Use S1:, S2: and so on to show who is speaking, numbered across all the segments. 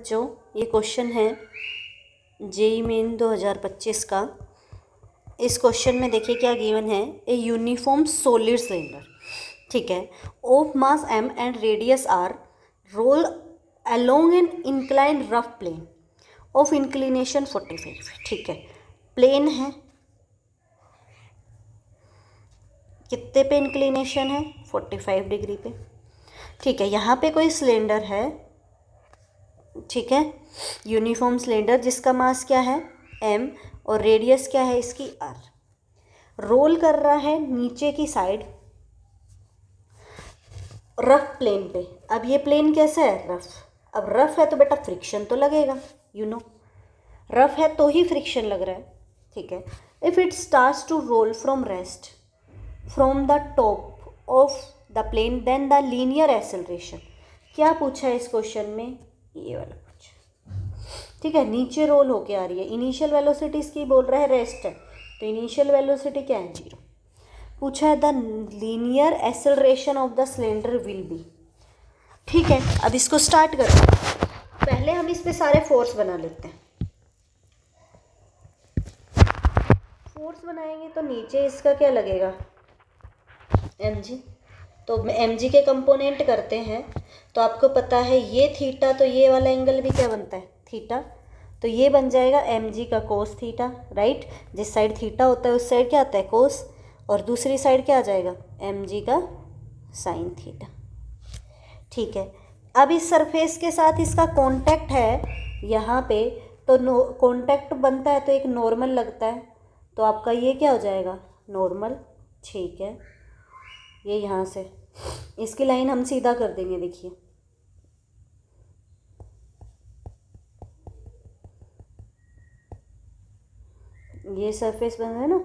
S1: बच्चों, ये क्वेश्चन है जेईई मेन 2025 का। इस क्वेश्चन में देखिए क्या गिवन है। ए यूनिफॉर्म सॉलिड सिलेंडर, ठीक है, of mass m and radius r roll along an incline rough plane of inclination 45, ठीक है। प्लेन है, कितने पे इंक्लिनेशन है, 45 डिग्री पे, ठीक है। यहाँ पे कोई सिलेंडर है, ठीक है, यूनिफॉर्म सिलेंडर जिसका मास क्या है m और रेडियस क्या है इसकी r। रोल कर रहा है नीचे की साइड रफ प्लेन पे। अब ये प्लेन कैसा है, रफ। अब रफ है तो बेटा फ्रिक्शन तो लगेगा, रफ है तो ही फ्रिक्शन लग रहा है, ठीक है। If it starts to roll from rest from the top of the plane then the linear acceleration. क्या पूछा है इस क्वेश्चन में, ये वाला पूछा, ठीक है। नीचे रोल होके आ रही है, इनिशियल वेलोसिटी इसकी बोल रहा है रेस्ट है, तो इनिशियल वेलोसिटी क्या है, 0। पूछा है the linear acceleration of the cylinder will be, ठीक है। अब इसको स्टार्ट करते हैं। पहले हम इस पे सारे फोर्स बना लेते हैं। फोर्स बनाएंगे तो नीचे इसका क्या लगेगा, mg। तो mg के कंपोनेंट करते हैं तो आपको पता है ये थीटा, तो ये वाला एंगल भी क्या बनता है, थीटा। तो ये बन जाएगा mg का कोस थीटा, राइट। जिस साइड थीटा होता है उस साइड क्या आता है, कोस, और दूसरी साइड क्या आ जाएगा, mg का साइन थीटा, ठीक है। अब इस सरफेस के साथ इसका कांटेक्ट है यहाँ पे, तो कांटेक्ट बनता है तो एक नॉर्मल लगता है, तो आपका ये क्या हो जाएगा, नॉर्मल, ठीक है। ये यहाँ से इसकी लाइन हम सीधा कर देंगे, देखिए ये सरफेस बन रहा है ना,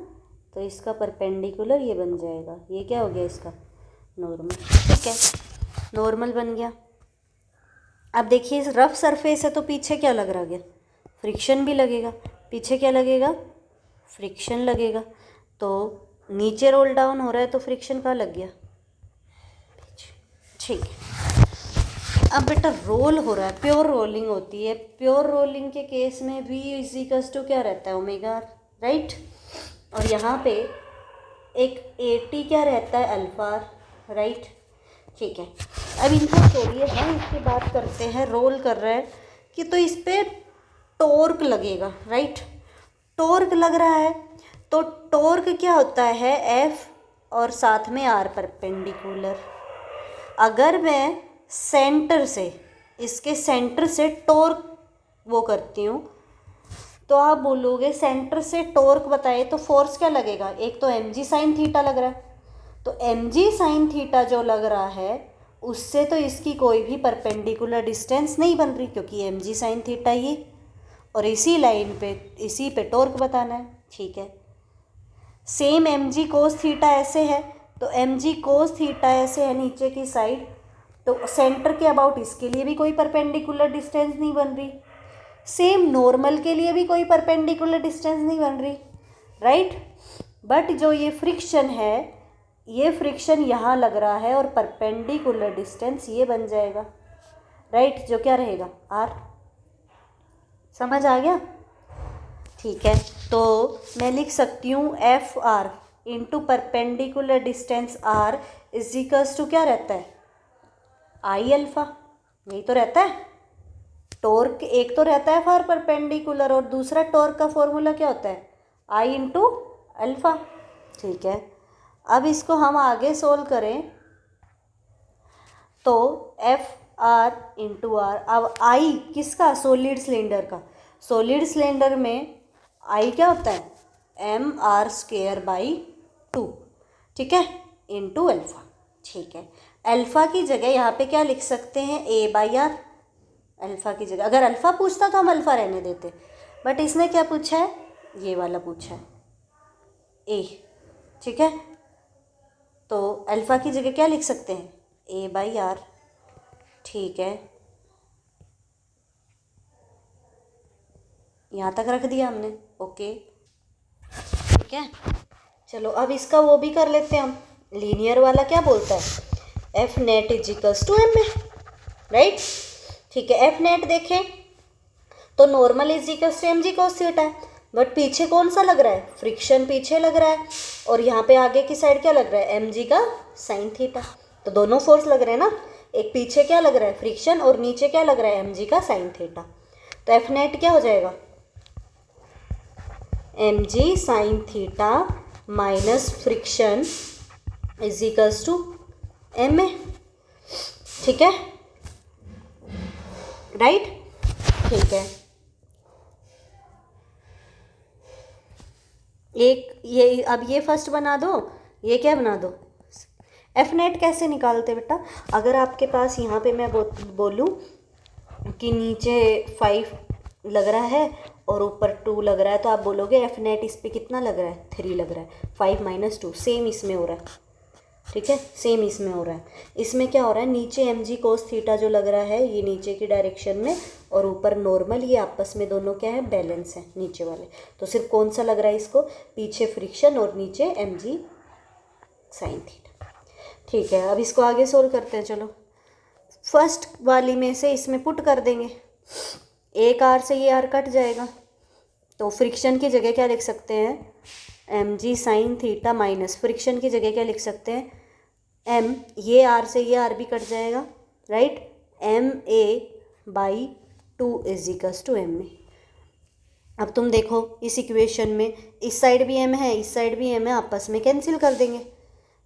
S1: तो इसका परपेंडिकुलर ये बन जाएगा, ये क्या हो गया इसका नॉर्मल, ठीक है, नॉर्मल बन गया। अब देखिए इस रफ सरफेस है तो पीछे क्या लग रहा गया, फ्रिक्शन भी लगेगा, पीछे क्या लगेगा, फ्रिक्शन लगेगा। तो नीचे रोल डाउन हो रहा है तो फ्रिक्शन कहाँ लग गया, ठीक है। अब बेटा रोल हो रहा है, प्योर रोलिंग होती है, प्योर रोलिंग के केस में v इक्वल्स टू क्या रहता है, ओमेगा, राइट। और यहाँ पे एक at क्या रहता है, अल्फा, राइट, ठीक है। अब इनको छोड़िए, हम इसकी बात करते हैं, रोल कर रहा है कि तो इस पर टॉर्क लगेगा, राइट। टॉर्क लग रहा है तो टॉर्क क्या होता है, F और साथ में R परपेंडिकुलर। अगर मैं सेंटर से, इसके सेंटर से टॉर्क वो करती हूँ तो आप बोलोगे सेंटर से टॉर्क बताए तो फोर्स क्या लगेगा, एक तो mg साइन थीटा लग रहा है, तो mg साइन थीटा जो लग रहा है उससे तो इसकी कोई भी परपेंडिकुलर डिस्टेंस नहीं बन रही, क्योंकि mg साइन थीटा ये, और इसी लाइन पे इसी पे टॉर्क बताना है, ठीक है। सेम mg कोस थीटा ऐसे है, तो mg कोस थीटा ऐसे है नीचे की साइड, तो सेंटर के अबाउट इसके लिए भी कोई परपेंडिकुलर डिस्टेंस नहीं बन रही। सेम नॉर्मल के लिए भी कोई परपेंडिकुलर डिस्टेंस नहीं बन रही, राइट। बट जो ये फ्रिक्शन है, ये फ्रिक्शन यहाँ लग रहा है और परपेंडिकुलर डिस्टेंस ये बन जाएगा, राइट, जो क्या रहेगा, r। समझ आ गया, ठीक है। तो मैं लिख सकती हूँ F R into perpendicular distance r is equals to क्या रहता है, आई अल्फा, यही तो रहता है। टॉर्क एक तो रहता है फॉर परपेंडिकुलर और दूसरा टॉर्क का फॉर्मूला क्या होता है, आई इंटू अल्फा, ठीक है। अब इसको हम आगे सोल्व करें तो एफ आर इंटू आर, अब आई किसका, सॉलिड सिलेंडर का। सॉलिड सिलेंडर में आई क्या होता है, एम आर स्क्वायर बाई 2, ठीक है, इंटू अल्फा, ठीक है। अल्फा की जगह यहाँ पे क्या लिख सकते हैं, ए बाई आर। अल्फा की जगह अगर अल्फा पूछता तो हम अल्फा रहने देते, बट इसने क्या पूछा है, ये वाला पूछा है, ए, ठीक है। तो अल्फा की जगह क्या लिख सकते हैं, ए बाई आर, ठीक है। यहाँ तक रख दिया हमने, ओके, ठीक है। चलो अब इसका वो भी कर लेते हैं हम, लीनियर वाला क्या बोलता है, F net is equals to M A, right, ठीक है। एफ नेट देखें तो normal is equals to mg cos theta है, बट पीछे कौन सा लग रहा है, फ्रिक्शन पीछे लग रहा है, और यहाँ पे आगे की साइड क्या लग रहा है, mg का साइन थीटा। तो दोनों फोर्स लग रहे हैं ना, एक पीछे क्या लग रहा है, फ्रिक्शन, और नीचे क्या लग रहा है, mg का साइन थीटा। तो एफ नेट क्या हो जाएगा, mg sine theta minus friction is equals to M A. ठीक है, राइट, ठीक है। एक ये अब ये फर्स्ट बना दो, ये क्या बना दो, एफ नेट कैसे निकालते बेटा, अगर आपके पास यहाँ पे मैं बोलूँ कि नीचे 5 लग रहा है और ऊपर 2 लग रहा है, तो आप बोलोगे एफ नेट इस पे कितना लग रहा है, 3 लग रहा है, 5 माइनस 2 सेम इसमें हो रहा है। ठीक है, सेम इसमें हो रहा है। इसमें क्या हो रहा है, नीचे mg cos थीटा जो लग रहा है ये नीचे की डायरेक्शन में, और ऊपर नॉर्मल, ये आपस में दोनों क्या है, बैलेंस है नीचे वाले। तो सिर्फ कौन सा लग रहा है इसको, पीछे फ्रिक्शन और नीचे mg साइन थीटा। ठीक है, अब इसको आगे सोल्व करते हैं। चलो फर्स्ट वाली में से इसमें पुट कर देंगे, एक आर से ये आर कट जाएगा, तो फ्रिक्शन की जगह क्या लिख सकते हैं, mg sine theta minus friction की जगह क्या लिख सकते हैं, m, ये r से ये r भी कट जाएगा, right, ma/2 is equals to m A. अब तुम देखो इस इक्वेशन में इस साइड भी m है, इस साइड भी m है, आपस में कैंसिल कर देंगे,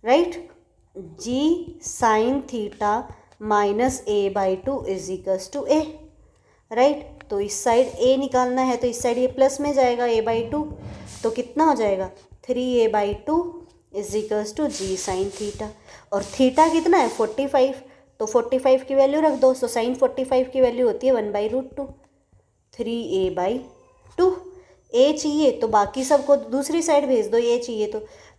S1: right. g sine theta minus a/2 is equals to a, right. तो इस साइड a निकालना है, तो इस साइड ये प्लस में जाएगा a/2, तो कितना हो जाएगा, 3a/2 is equals to G sine theta. और थीटा कितना है, 45, तो 45 की वैल्यू रख दो, तो साइन 45 की वैल्यू होती है 1/√2, 3a/2। a चाहिए तो बाकी सबको दूसरी साइड भेज दो, a चाहिए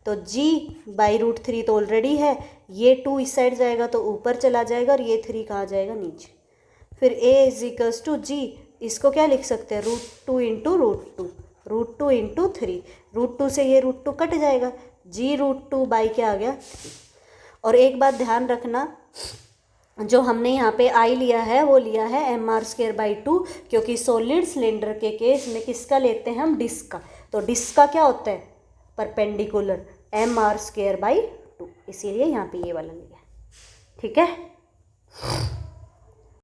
S1: तो g/√3 तो ऑलरेडी है, ये 2 इस साइड जाएगा तो ऊपर चला जाएगा, और ये 3 कहाँ जाएगा, नीचे। फिर a इज इक्वल्स टू जी, इसको क्या लिख सकते हैं, √2 इंटू √2, √2 इंटू 3, √2 से ये √2 कट जाएगा, g√2 बाई क्या आ गया। और एक बात ध्यान रखना, जो हमने यहाँ पे आई लिया है वो लिया है mr²/2, क्योंकि सॉलिड सिलेंडर के केस में किसका लेते हैं हम, डिस्क का। तो डिस्क का क्या होता है, परपेंडिकुलर, mr²/2, इसीलिए यहाँ पे ये वाला लिया। ठीक है।